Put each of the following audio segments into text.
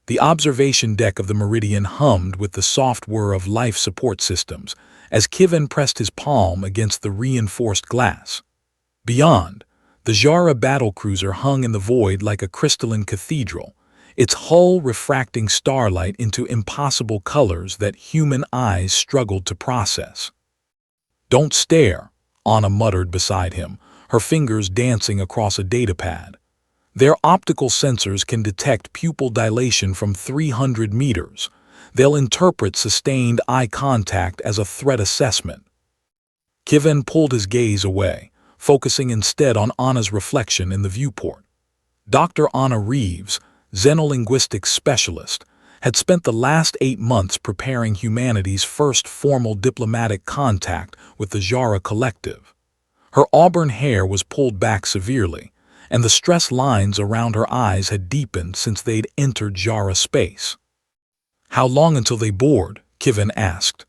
The observation deck of the Meridian hummed with the soft whir of life support systems as Kivin pressed his palm against the reinforced glass. Beyond, the Jara battlecruiser hung in the void like a crystalline cathedral, its hull refracting starlight into impossible colors that human eyes struggled to process. "Don't stare," Anna muttered beside him, her fingers dancing across a datapad. "Their optical sensors can detect pupil dilation from 300 meters. They'll interpret sustained eye contact as a threat assessment." Kivin pulled his gaze away, focusing instead on Anna's reflection in the viewport. Dr. Anna Reeves, xenolinguistics specialist, had spent the last 8 months preparing humanity's first formal diplomatic contact with the Jara collective. Her auburn hair was pulled back severely, and the stress lines around her eyes had deepened since they'd entered Jara space. "How long until they board?" Kivin asked.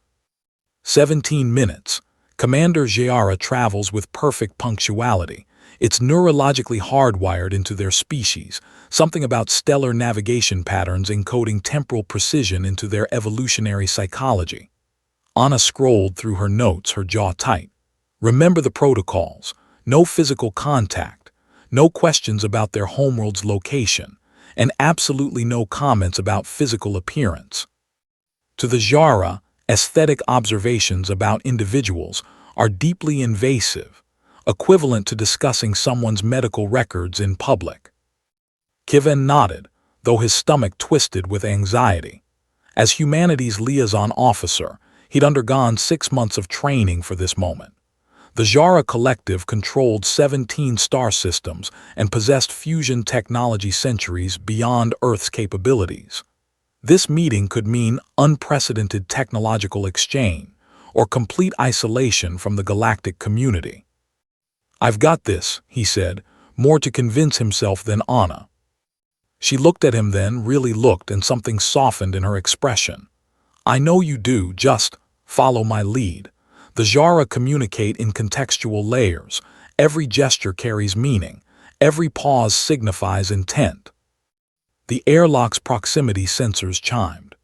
17 minutes. Commander Jara travels with perfect punctuality. It's neurologically hardwired into their species, something about stellar navigation patterns encoding temporal precision into their evolutionary psychology. Anna scrolled through her notes, her jaw tight. Remember the protocols. No physical contact, no questions about their homeworld's location, and absolutely no comments about physical appearance. To the Jara, aesthetic observations about individuals are deeply invasive, equivalent to discussing someone's medical records in public. Kivin nodded, though his stomach twisted with anxiety. As humanity's liaison officer, he'd undergone 6 months of training for this moment. The Jara collective controlled 17 star systems and possessed fusion technology centuries beyond Earth's capabilities. This meeting could mean unprecedented technological exchange or complete isolation from the galactic community. "I've got this," he said, more to convince himself than Anna. She looked at him then, really looked, and something softened in her expression. "I know you do, just follow my lead." The Jara communicate in contextual layers. Every gesture carries meaning. Every pause signifies intent. The airlock's proximity sensors chimed.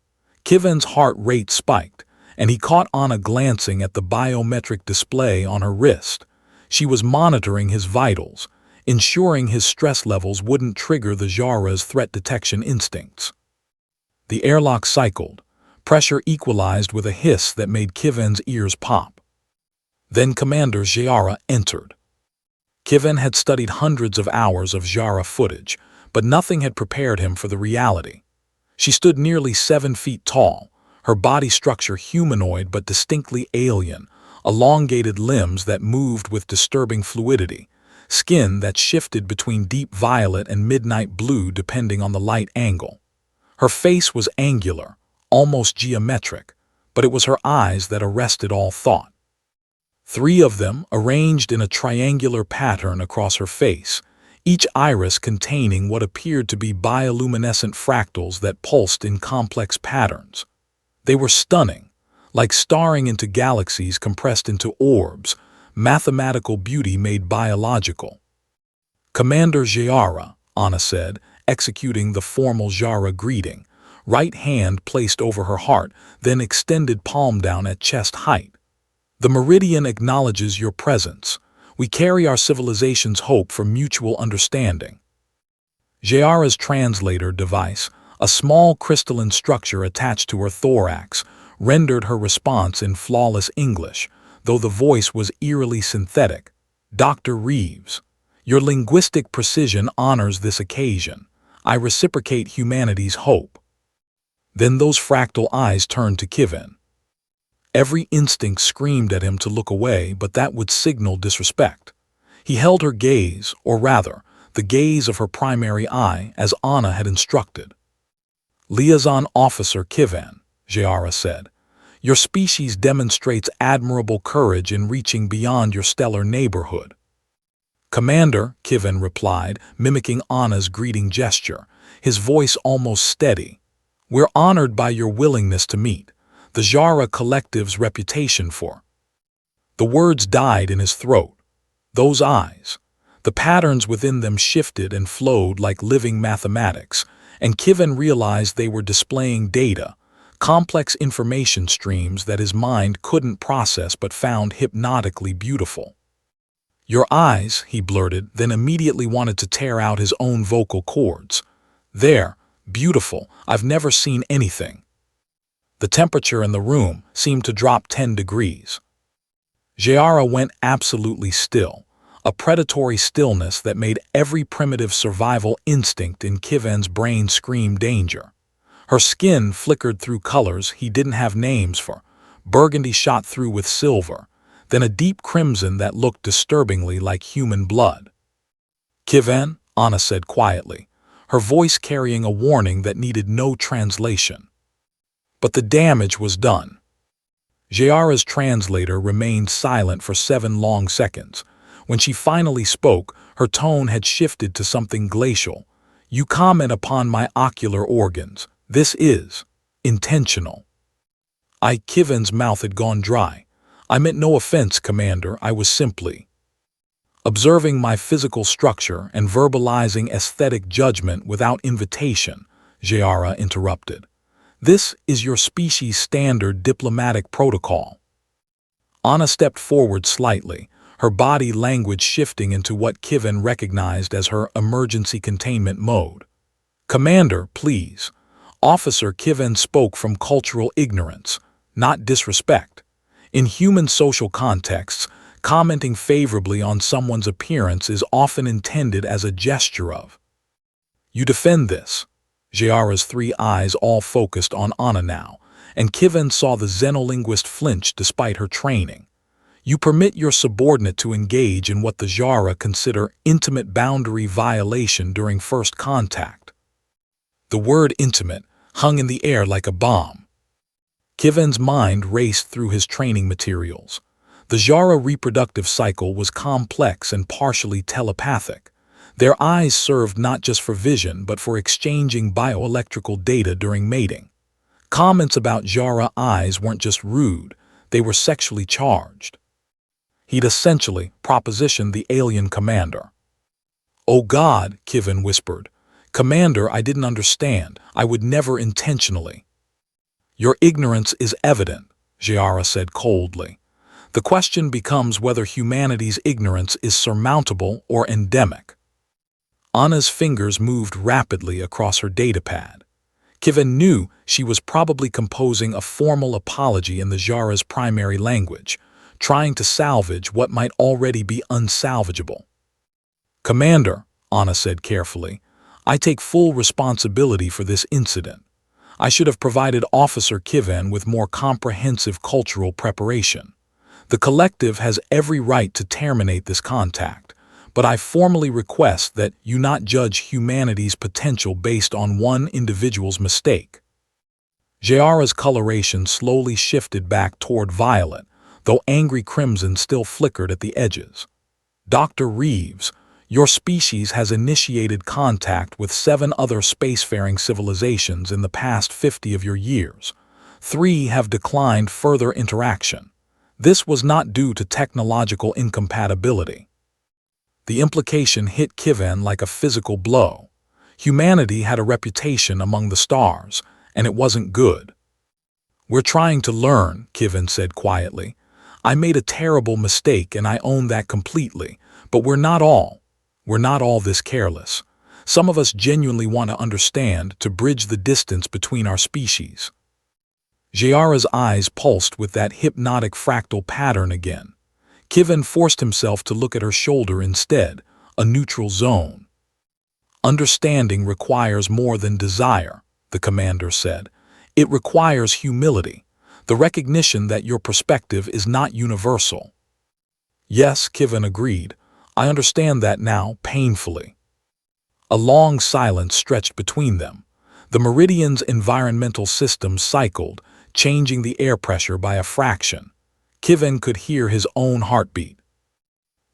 Kivin's heart rate spiked, and he caught Anna glancing at the biometric display on her wrist. She was monitoring his vitals, ensuring his stress levels wouldn't trigger the Jara's threat detection instincts. The airlock cycled, pressure equalized with a hiss that made Kivin's ears pop. Then Commander Jara entered. Kivin had studied hundreds of hours of Jara footage, but nothing had prepared him for the reality. She stood nearly 7 feet tall, her body structure humanoid but distinctly alien, elongated limbs that moved with disturbing fluidity, skin that shifted between deep violet and midnight blue depending on the light angle. Her face was angular, almost geometric, but it was her eyes that arrested all thought. 3 of them, arranged in a triangular pattern across her face, each iris containing what appeared to be bioluminescent fractals that pulsed in complex patterns. They were stunning, like staring into galaxies compressed into orbs, mathematical beauty made biological. "Commander Jara," Anna said, executing the formal Jara greeting, right hand placed over her heart, then extended palm down at chest height. "The Meridian acknowledges your presence. We carry our civilization's hope for mutual understanding." Jara's translator device, a small crystalline structure attached to her thorax, rendered her response in flawless English, though the voice was eerily synthetic. "Dr. Reeves, your linguistic precision honors this occasion. I reciprocate humanity's hope." Then those fractal eyes turned to Kivin. Every instinct screamed at him to look away, but that would signal disrespect. He held her gaze, or rather, the gaze of her primary eye, as Anna had instructed. "Liaison Officer Kivin," Jara said, "your species demonstrates admirable courage in reaching beyond your stellar neighborhood." "Commander," Kivin replied, mimicking Anna's greeting gesture, his voice almost steady, "we're honored by your willingness to meet. The Jara collective's reputation for—" The words died in his throat. Those eyes, the patterns within them shifted and flowed like living mathematics, and Kivin realized they were displaying data, complex information streams that his mind couldn't process but found hypnotically beautiful. "Your eyes," he blurted, then immediately wanted to tear out his own vocal cords. "They're beautiful. I've never seen anything." The temperature in the room seemed to drop 10 degrees. Jayara went absolutely still, a predatory stillness that made every primitive survival instinct in Kiven's brain scream danger. Her skin flickered through colors he didn't have names for, burgundy shot through with silver, then a deep crimson that looked disturbingly like human blood. "Kiven," Anna said quietly, her voice carrying a warning that needed no translation. But the damage was done. Jayara's translator remained silent for 7 long seconds. When she finally spoke, her tone had shifted to something glacial. "You comment upon my ocular organs. This is intentional." Kiven's mouth had gone dry. "I meant no offense, Commander. I was simply observing my physical structure and verbalizing aesthetic judgment without invitation," Jayara interrupted. "This is your species' standard diplomatic protocol." Anna stepped forward slightly, her body language shifting into what Kiven recognized as her emergency containment mode. "Commander, please." Officer Kiven spoke from cultural ignorance, not disrespect. In human social contexts, commenting favorably on someone's appearance is often intended as a gesture of, "You defend this." Jayara's 3 eyes all focused on Anna now, and Kiven saw the xenolinguist flinch despite her training. "You permit your subordinate to engage in what the Jara consider intimate boundary violation during first contact." The word intimate hung in the air like a bomb. Kiven's mind raced through his training materials. The Jara reproductive cycle was complex and partially telepathic. Their eyes served not just for vision but for exchanging bioelectrical data during mating. Comments about Jara eyes weren't just rude, they were sexually charged. He'd essentially propositioned the alien commander. "Oh God," Kiven whispered. "Commander, I didn't understand. I would never intentionally." "Your ignorance is evident," Jayara said coldly. "The question becomes whether humanity's ignorance is surmountable or endemic." Anna's fingers moved rapidly across her datapad. Kiven knew she was probably composing a formal apology in the Jara's primary language, trying to salvage what might already be unsalvageable. "Commander," Anna said carefully, "I take full responsibility for this incident. I should have provided Officer Kiven with more comprehensive cultural preparation. The collective has every right to terminate this contact, but I formally request that you not judge humanity's potential based on one individual's mistake." Jayara's coloration slowly shifted back toward violet, though angry crimson still flickered at the edges. "Dr. Reeves, your species has initiated contact with 7 other spacefaring civilizations in the past 50 of your years. 3 have declined further interaction. This was not due to technological incompatibility." The implication hit Kiven like a physical blow. Humanity had a reputation among the stars, and it wasn't good. "We're trying to learn," Kiven said quietly. "I made a terrible mistake and I own that completely, but we're not all this careless. Some of us genuinely want to understand, to bridge the distance between our species." Jayara's eyes pulsed with that hypnotic fractal pattern again. Kiven forced himself to look at her shoulder instead, a neutral zone. "Understanding requires more than desire," the commander said. "It requires humility, the recognition that your perspective is not universal." "Yes," Kiven agreed. "I understand that now, painfully." A long silence stretched between them. The Meridian's environmental system cycled, changing the air pressure by a fraction. Kiven could hear his own heartbeat.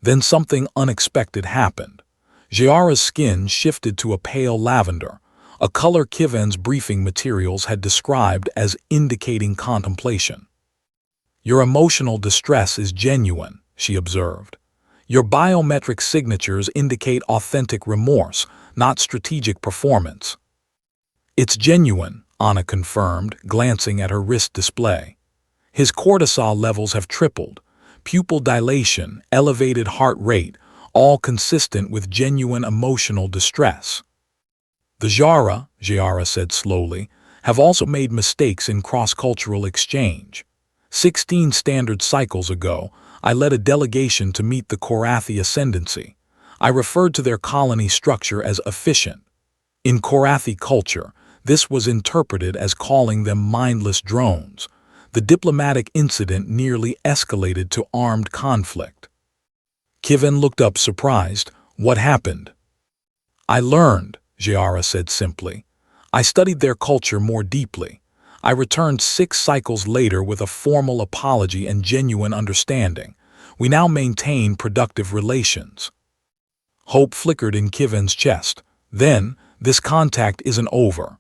Then something unexpected happened. Jayara's skin shifted to a pale lavender, a color Kiven's briefing materials had described as indicating contemplation. "Your emotional distress is genuine," she observed. "Your biometric signatures indicate authentic remorse, not strategic performance." It's genuine, Anna confirmed, glancing at her wrist display. His cortisol levels have tripled, pupil dilation, elevated heart rate, all consistent with genuine emotional distress. The Jara said slowly, have also made mistakes in cross-cultural exchange. 16 standard cycles ago, I led a delegation to meet the Korathi ascendancy. I referred to their colony structure as efficient. In Korathi culture, this was interpreted as calling them mindless drones. The diplomatic incident nearly escalated to armed conflict. Kivin looked up surprised. What happened? I learned, Jara said simply. I studied their culture more deeply. I returned 6 cycles later with a formal apology and genuine understanding. We now maintain productive relations. Hope flickered in Kivin's chest. Then, this contact isn't over.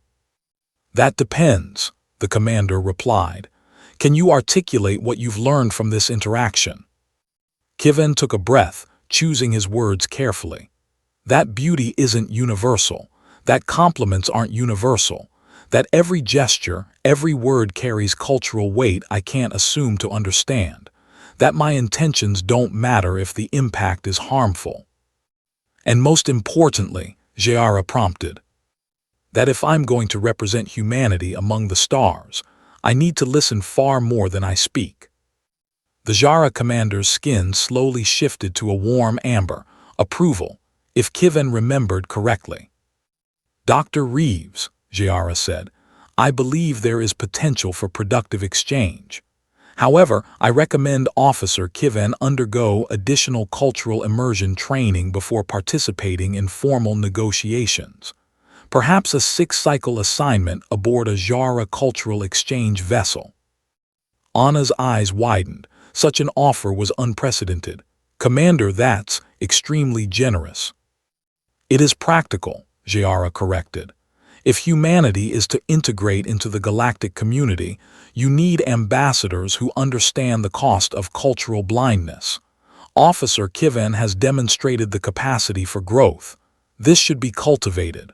That depends, the commander replied. Can you articulate what you've learned from this interaction? Kivin took a breath, choosing his words carefully. That beauty isn't universal. That compliments aren't universal. That every gesture, every word carries cultural weight I can't assume to understand. That my intentions don't matter if the impact is harmful. And most importantly, Jara prompted, that if I'm going to represent humanity among the stars, I need to listen far more than I speak. The Jara commander's skin slowly shifted to a warm amber, approval, if Kivin remembered correctly. Dr. Reeves, Jara said, I believe there is potential for productive exchange. However, I recommend Officer Kivin undergo additional cultural immersion training before participating in formal negotiations. Perhaps a 6-cycle assignment aboard a Jara cultural exchange vessel. Anna's eyes widened. Such an offer was unprecedented. Commander, that's extremely generous. It is practical, Jara corrected. If humanity is to integrate into the galactic community, you need ambassadors who understand the cost of cultural blindness. Officer Kivin has demonstrated the capacity for growth. This should be cultivated.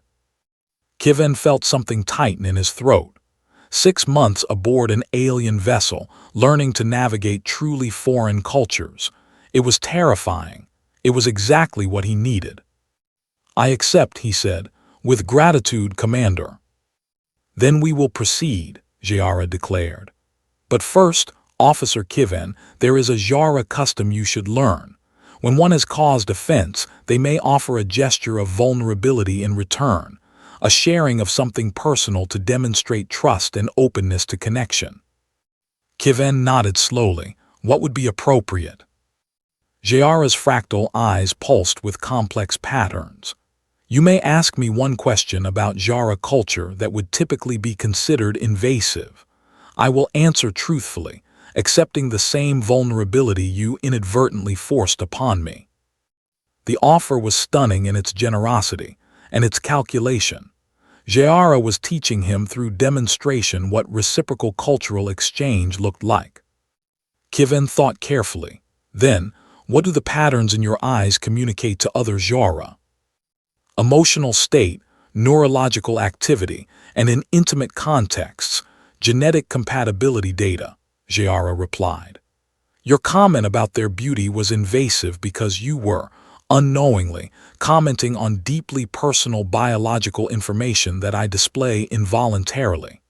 Kivin felt something tighten in his throat. 6 months aboard an alien vessel, learning to navigate truly foreign cultures. It was terrifying. It was exactly what he needed. I accept, he said, with gratitude, Commander. Then we will proceed, Jara declared. But first, Officer Kivin, there is a Jara custom you should learn. When one has caused offense, they may offer a gesture of vulnerability in return, a sharing of something personal to demonstrate trust and openness to connection. Kivin nodded slowly. What would be appropriate? Jara's fractal eyes pulsed with complex patterns. You may ask me one question about Jara culture that would typically be considered invasive. I will answer truthfully, accepting the same vulnerability you inadvertently forced upon me. The offer was stunning in its generosity and its calculation. Jara was teaching him through demonstration what reciprocal cultural exchange looked like. Kivin thought carefully. Then, what do the patterns in your eyes communicate to other Jara? Emotional state, neurological activity, and in intimate contexts, genetic compatibility data, Jara replied. Your comment about their beauty was invasive because you were, unknowingly, commenting on deeply personal biological information that I display involuntarily.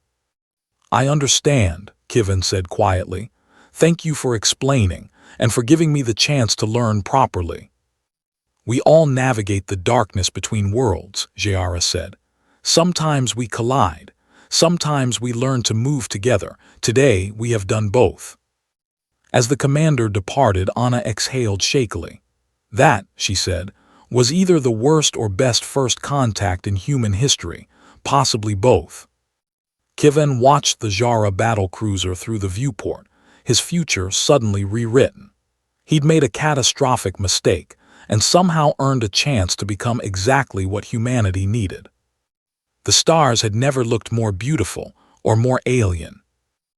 I understand, Kivin said quietly. Thank you for explaining, and for giving me the chance to learn properly. We all navigate the darkness between worlds, Jara said. Sometimes we collide. Sometimes we learn to move together. Today we have done both. As the commander departed, Anna exhaled shakily. That, she said, was either the worst or best first contact in human history, possibly both. Kivin watched the Jara battlecruiser through the viewport, his future suddenly rewritten. He'd made a catastrophic mistake, and somehow earned a chance to become exactly what humanity needed. The stars had never looked more beautiful or more alien.